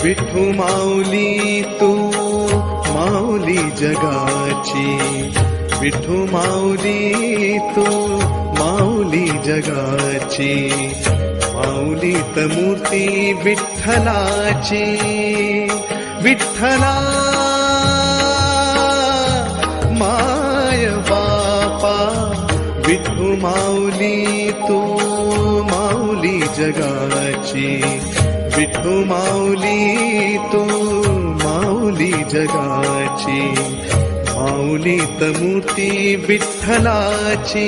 विठू माऊली तू माऊली जगाची, विठू माऊली तू माऊली जगाची, माऊलीत मूर्ती विठ्ठलाची, विठ्ठला माय बापा, विठू माऊली तू माऊली जगाची, विठू माऊली तू माऊली जगाची, माऊलीत मूर्ती विठ्ठलाची.